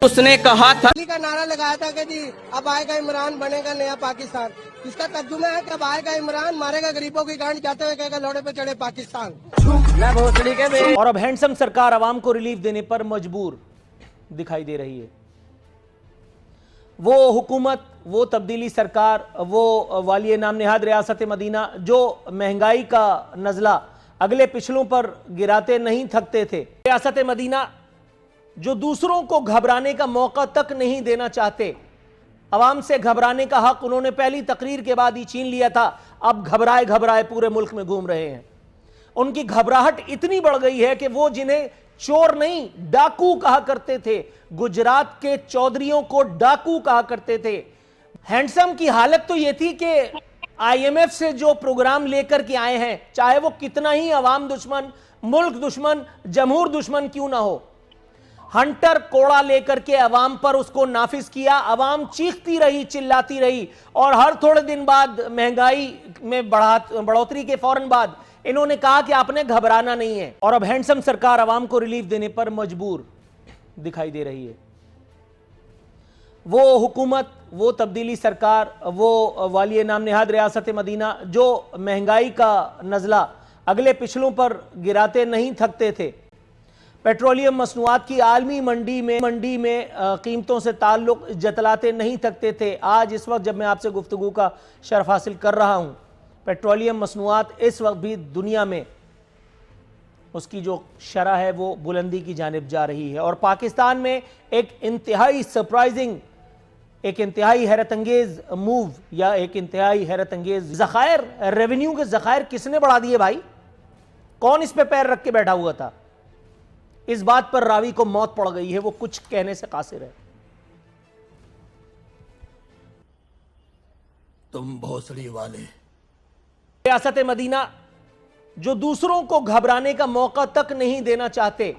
उसने कहा था का नारा लगाया था कि जी अब आएगा इमरान, बनेगा नया पाकिस्तान। इसका तर्जुमा है कि अब आएगा इमरान, मारेगा गरीबों की गांड, जाते हुए कहेगा लौड़े पे चढ़े पाकिस्तान। और अब हैंडसम सरकार आवाम को रिलीफ देने पर मजबूर दिखाई दे रही है। वो हुकूमत, वो तब्दीली सरकार, वो वालिय नाम निहाद रियासत मदीना जो महंगाई का नज़ला अगले पिछलों पर गिराते नहीं थकते थे। रियासत मदीना जो दूसरों को घबराने का मौका तक नहीं देना चाहते। अवाम से घबराने का हक उन्होंने पहली तकरीर के बाद ही छीन लिया था। अब घबराए घबराए पूरे मुल्क में घूम रहे हैं। उनकी घबराहट इतनी बढ़ गई है कि वो जिन्हें चोर नहीं डाकू कहा करते थे, गुजरात के चौधरियों को डाकू कहा करते थे। हैंडसम की हालत तो यह थी कि आईएमएफ से जो प्रोग्राम लेकर के आए हैं, चाहे वो कितना ही अवाम दुश्मन, मुल्क दुश्मन, जमहूर दुश्मन क्यों ना हो, हंटर कोड़ा लेकर के अवाम पर उसको नाफिज किया। अवाम चीखती रही, चिल्लाती रही और हर थोड़े दिन बाद महंगाई में बढ़ोतरी के फौरन बाद इन्होंने कहा कि आपने घबराना नहीं है। और अब हैंडसम सरकार अवाम को रिलीफ देने पर मजबूर दिखाई दे रही है। वो हुकूमत, वो तब्दीली सरकार, वो वालिय नाम निहाद रियासत मदीना जो महंगाई का नज़ला अगले पिछलों पर गिराते नहीं थकते थे। पेट्रोलियम मसनूआत की आलमी मंडी में कीमतों से ताल्लुक जतलाते नहीं थकते थे। आज इस वक्त जब मैं आपसे गुफ्तगू का शर्फ हासिल कर रहा हूं, पेट्रोलियम मसनूआत इस वक्त भी दुनिया में उसकी जो शरह है वो बुलंदी की जानिब जा रही है। और पाकिस्तान में एक इंतहाई सरप्राइजिंग, एक इंतहाई हैरत अंगेज मूव या एक इंतहाई हैरत अंगेज ज़खायर, रेवेन्यू के ज़खायर किसने बढ़ा दिए भाई? कौन इस पे पैर रख के बैठा हुआ था? इस बात पर रावी को मौत पड़ गई है, वो कुछ कहने से कासिर है। तुम भोसड़ी वाले। रियासत मदीना जो दूसरों को घबराने का मौका तक नहीं देना चाहते।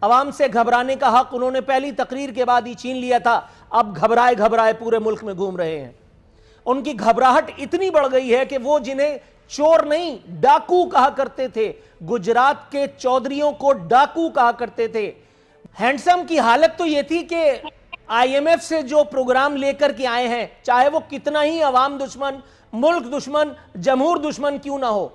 अवाम से घबराने का हक उन्होंने पहली तकरीर के बाद ही छीन लिया था। अब घबराए घबराए पूरे मुल्क में घूम रहे हैं। उनकी घबराहट इतनी बढ़ गई है कि वो जिन्हें चोर नहीं डाकू कहा करते थे, गुजरात के चौधरियों को डाकू कहा करते थे। हैंडसम की हालत तो यह थी कि आईएमएफ से जो प्रोग्राम लेकर के आए हैं, चाहे वो कितना ही अवाम दुश्मन, मुल्क दुश्मन, जमहूर दुश्मन क्यों ना हो,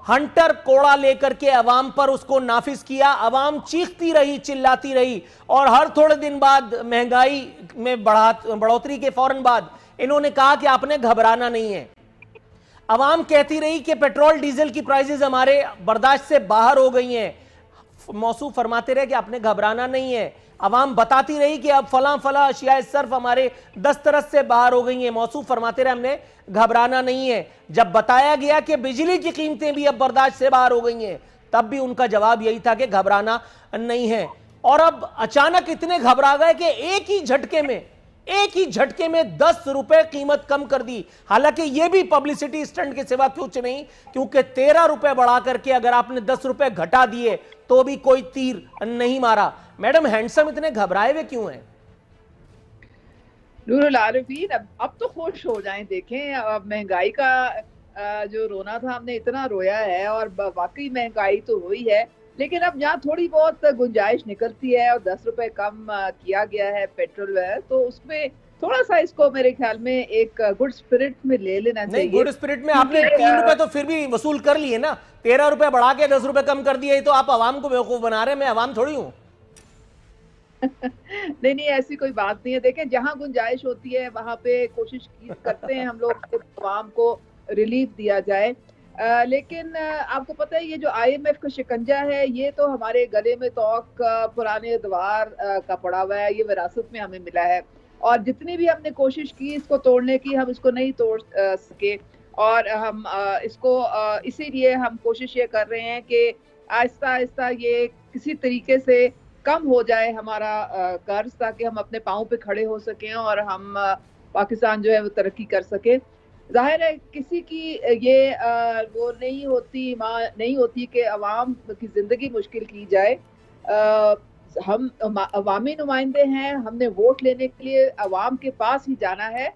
हंटर कोड़ा लेकर के अवाम पर उसको नाफिज किया। अवाम चीखती रही, चिल्लाती रही और हर थोड़े दिन बाद महंगाई में बढ़ोतरी के फौरन बाद इन्होंने कहा कि आपने घबराना नहीं है। अवाम कहती रही कि पेट्रोल डीजल की प्राइसेस हमारे बर्दाश्त से बाहर हो गई हैं। मौसू फरमाते रहे कि आपने घबराना नहीं है। अवाम बताती रही कि अब फला फला अशियाए सर्फ हमारे दस्तरस से बाहर हो गई हैं। मौसू फरमाते रहे हमने घबराना नहीं है। जब बताया गया कि बिजली की कीमतें भी अब बर्दाश्त से बाहर हो गई हैं, तब भी उनका जवाब यही था कि घबराना नहीं है। और अब अचानक इतने घबरा गए कि एक ही झटके में 10 रुपए कीमत कम कर दी। हालांकि यह भी पब्लिसिटी स्टंट के सिवा कुछ नहीं, क्योंकि 13 रुपए बढ़ा करके अगर आपने 10 रुपए घटा दिए तो भी कोई तीर नहीं मारा। मैडम, हैंडसम इतने घबराए हुए क्यों हैं? नूरुल आरिफीन, अब तो खुश हो जाएं। देखें, अब महंगाई का जो रोना था, हमने इतना रोया है और वाकई महंगाई तो हुई है, लेकिन अब जहाँ थोड़ी बहुत गुंजाइश निकलती है और 10 रुपए कम किया गया है पेट्रोल है, तो उसमें थोड़ा सा इसको मेरे ख्याल में एक गुड स्पिरिट में ले लेना चाहिए। गुड स्पिरिट में आपने 3 रुपए तो फिर भी वसूल कर लिए ना। 13 रुपए बढ़ा के 10 रुपए कम कर दिए, तो आप आवाम को बेवकूफ बना रहे हैं। मैं आवाम थोड़ी हूँ। नहीं, ऐसी कोई बात नहीं है। देखें, जहां गुंजाइश होती है वहां पे कोशिश करते हैं हम लोग कि आवाम को रिलीफ दिया जाए। लेकिन आपको पता है, ये जो आईएमएफ का शिकंजा है, ये तो हमारे गले में तौक पुराने दवार का पड़ा हुआ है। ये विरासत में हमें मिला है और जितनी भी हमने कोशिश की इसको तोड़ने की, हम इसको नहीं तोड़ सके। और हम इसको इसीलिए हम कोशिश ये कर रहे हैं कि आहिस्ता आहिस्ता ये किसी तरीके से कम हो जाए हमारा कर्ज, ताकि हम अपने पाँव पे खड़े हो सकें और हम पाकिस्तान जो है वो तरक्की कर सके। जाहिर है किसी की ये वो नहीं होती कि अवाम की ज़िंदगी मुश्किल की जाए। हम अवामी नुमाइंदे हैं, हमने वोट लेने के लिए अवाम के पास ही जाना है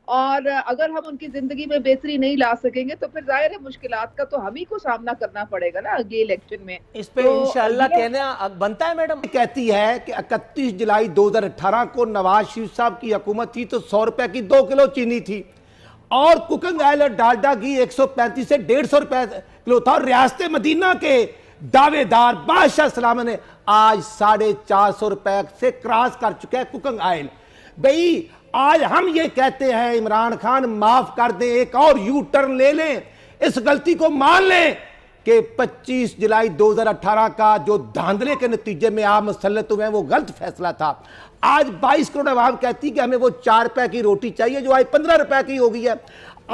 और अगर हम उनकी जिंदगी में बेहतरी नहीं ला सकेंगे तो फिर जाहिर है मुश्किलात का तो हम ही को सामना करना पड़ेगा ना अगले इलेक्शन में। इस पे तो इंशाअल्लाह कहना बनता है मैडम। कहती है कि 31 जुलाई 2018 को नवाज शरीफ साहब की हुकूमत थी तो 100 रुपए की 2 किलो चीनी थी और कुकिंग ऑयल और डालडा घी 135 से 150 रुपए किलो था और रियासत मदीना के दावेदार बादशाह सलाम ने आज 450 रुपए से क्रॉस कर चुका है कुकिंग ऑयल। भाई आज हम ये कहते हैं इमरान खान माफ कर दें, एक और यू टर्न ले लें, इस गलती को मान लें कि 25 जुलाई 2018 का जो धांधले के नतीजे में आप मुसल्लत हुए हैं वो गलत फैसला था। आज 22 करोड़ आवाम कहती कि हमें वो 4 रुपए की रोटी चाहिए जो आज 15 रुपए की हो गई है।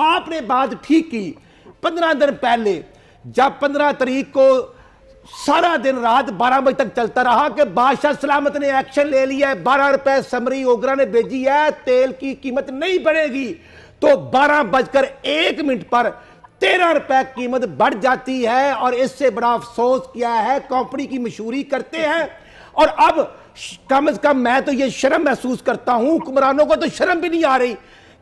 आपने बात ठीक की। 15 दिन पहले जब 15 तारीख को सारा दिन रात 12 बजे तक चलता रहा कि बादशाह सलामत ने एक्शन ले लिया है, 12 रुपए समरी ओगरा ने भेजी है, तेल की कीमत नहीं बढ़ेगी, तो 12:01 पर 13 रुपए कीमत बढ़ जाती है और इससे बड़ा अफसोस किया है। कंपनी की मशहूरी करते हैं और अब कम से कम मैं तो ये शर्म महसूस करता हूं, हुक्मरानों को तो शर्म भी नहीं आ रही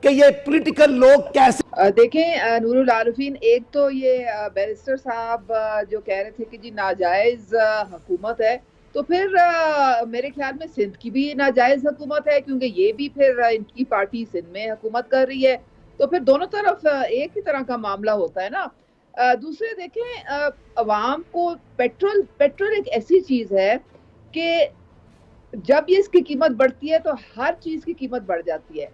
कि ये पॉलिटिकल लोग कैसे। देखें नूरुल आरिफीन, एक तो ये बैरिस्टर साहब जो कह रहे थे कि जी नाजायज हुकूमत है, तो फिर मेरे ख्याल में सिंध की भी नाजायज हुकूमत है क्योंकि ये भी फिर इनकी पार्टी सिंध में हुकूमत कर रही है, तो फिर दोनों तरफ एक ही तरह का मामला होता है ना। दूसरे देखें अवाम को पेट्रोल एक ऐसी चीज है कि जब ये इसकी कीमत बढ़ती है तो हर चीज की कीमत बढ़ जाती है,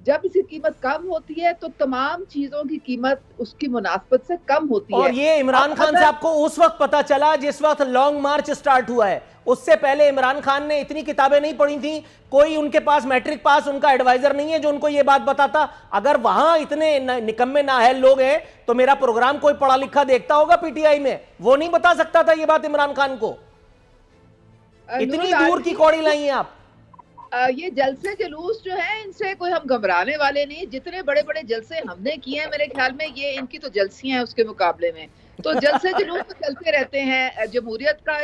जब इसकी कीमत कम होती है तो तमाम चीजों की कीमत उसकी मुनासबत से कम होती है। और ये इमरान खान साहब को उस वक्त पता चला जिस वक्त लॉन्ग मार्च स्टार्ट हुआ है, उससे पहले इमरान खान ने इतनी किताबें नहीं पढ़ी थी, कोई उनके पास मैट्रिक पास उनका एडवाइजर नहीं है जो उनको ये बात बताता। अगर वहां इतने निकम्मे नाअहल लोग हैं तो मेरा प्रोग्राम कोई पढ़ा लिखा देखता होगा पीटीआई में, वो नहीं बता सकता था ये बात इमरान खान को। इतनी दूर की कौड़ी लाई हैं आप। ये जलसे जुलूस जो है इनसे कोई हम घबराने वाले नहीं, जितने बड़े बड़े जलसे हमने किए हैं मेरे ख्याल में ये इनकी तो जलसियां हैं उसके मुकाबले में, तो जलसे जुलूस तो चलते रहते हैं जमहूरियत का।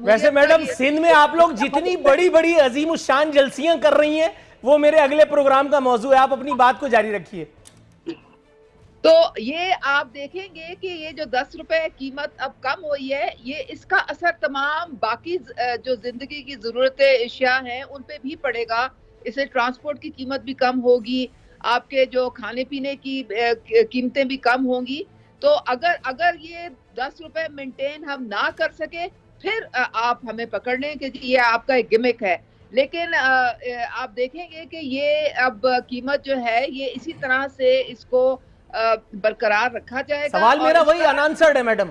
वैसे मैडम सिंध में आप लोग जितनी बड़ी बड़ी अजीम शान जलसियां कर रही हैं वो मेरे अगले प्रोग्राम का मौजू है, आप अपनी बात को जारी रखिए। तो ये आप देखेंगे कि ये जो 10 रुपए कीमत अब कम हुई है, ये इसका असर तमाम बाकी जो जिंदगी की जरूरतें अशिया हैं उन पे भी पड़ेगा। इससे ट्रांसपोर्ट की कीमत भी कम होगी, आपके जो खाने पीने की कीमतें भी कम होंगी। तो अगर ये 10 रुपए मेंटेन हम ना कर सके फिर आप हमें पकड़ लें कि ये आपका एक गिमिक है, लेकिन आप देखेंगे कि ये अब कीमत जो है ये इसी तरह से इसको बरकरार रखा जाएगा। सवाल मेरा वही अनआंसर्ड है मैडम,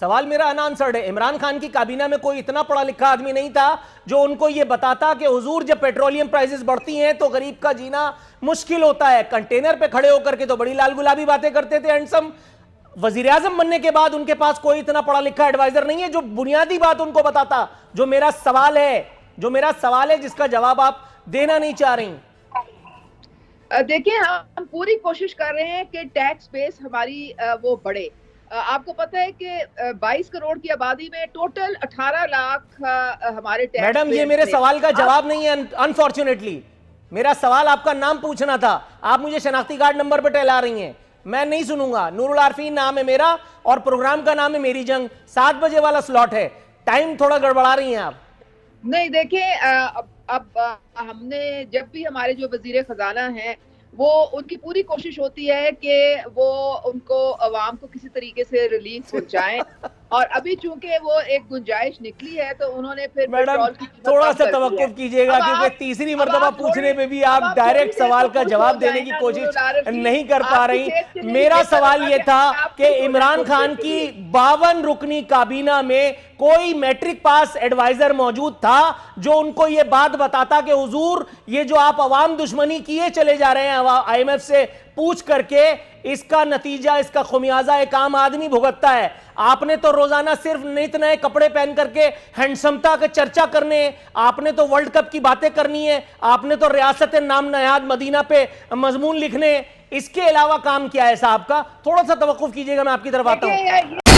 सवाल मेरा अनआंसर्ड है। इमरान खान की काबीना में कोई इतना पढ़ा लिखा आदमी नहीं था जो उनको ये बताता कि हुजूर जब पेट्रोलियम प्राइसेस बढ़ती हैं तो गरीब का जीना मुश्किल होता है। कंटेनर पे खड़े होकर के तो बड़ी लाल गुलाबी बातें करते थे हैंडसम, वजीर आजम बनने के बाद उनके पास कोई इतना पढ़ा लिखा एडवाइजर नहीं है जो बुनियादी बात उनको बताता। जो मेरा सवाल है जिसका जवाब आप देना नहीं चाह रही। देखिए हम पूरी कोशिश कर रहे हैं कि टैक्स बेस हमारी वो बढ़े। आपको पता है कि 22 करोड़ की आबादी में टोटल 18 लाख हमारे टैक्स। मैडम ये मेरे सवाल का जवाब नहीं है अनफॉर्चुनेटली। मेरा सवाल आपका नाम पूछना था, आप मुझे शनाख्ती कार्ड नंबर पे टहला रही हैं, मैं नहीं सुनूंगा। नूरुल आरिफीन नाम है मेरा और प्रोग्राम का नाम है मेरी जंग, 7 बजे वाला स्लॉट है, टाइम थोड़ा गड़बड़ा रही हैं आप। नहीं देखिए अब हमने जब भी हमारे जो वजीर खजाना हैं वो उनकी पूरी कोशिश होती है कि वो उनको अवाम को किसी तरीके से रिलीफ पहुंचाएं और अभी चूंकि वो एक गुंजाइश निकली है तो उन्होंने फिर मैडम थोड़ा सा तवक्कुफ कीजिएगा क्योंकि तीसरी मरतबा पूछने पे भी आप डायरेक्ट सवाल का जवाब देने की कोशिश नहीं कर पा रही। मेरा सवाल ये था कि इमरान खान की 52 रुकनी काबीना में कोई मैट्रिक पास एडवाइजर मौजूद था जो उनको ये बात बताता कि हुजूर ये जो आप अवाम दुश्मनी किए चले जा रहे हैं IMF से पूछ करके इसका नतीजा, इसका खुमियाजा एक आम आदमी भुगतता है। आपने तो रोजाना सिर्फ नित नए कपड़े पहन करके हैंडसमता की चर्चा करने, आपने तो वर्ल्ड कप की बातें करनी है, आपने तो रियासत नाम नयाद मदीना पे मजमून लिखने, इसके अलावा काम क्या है साहब का? थोड़ा सा तवक्कुफ कीजिएगा, मैं आपकी तरफ आता हूं।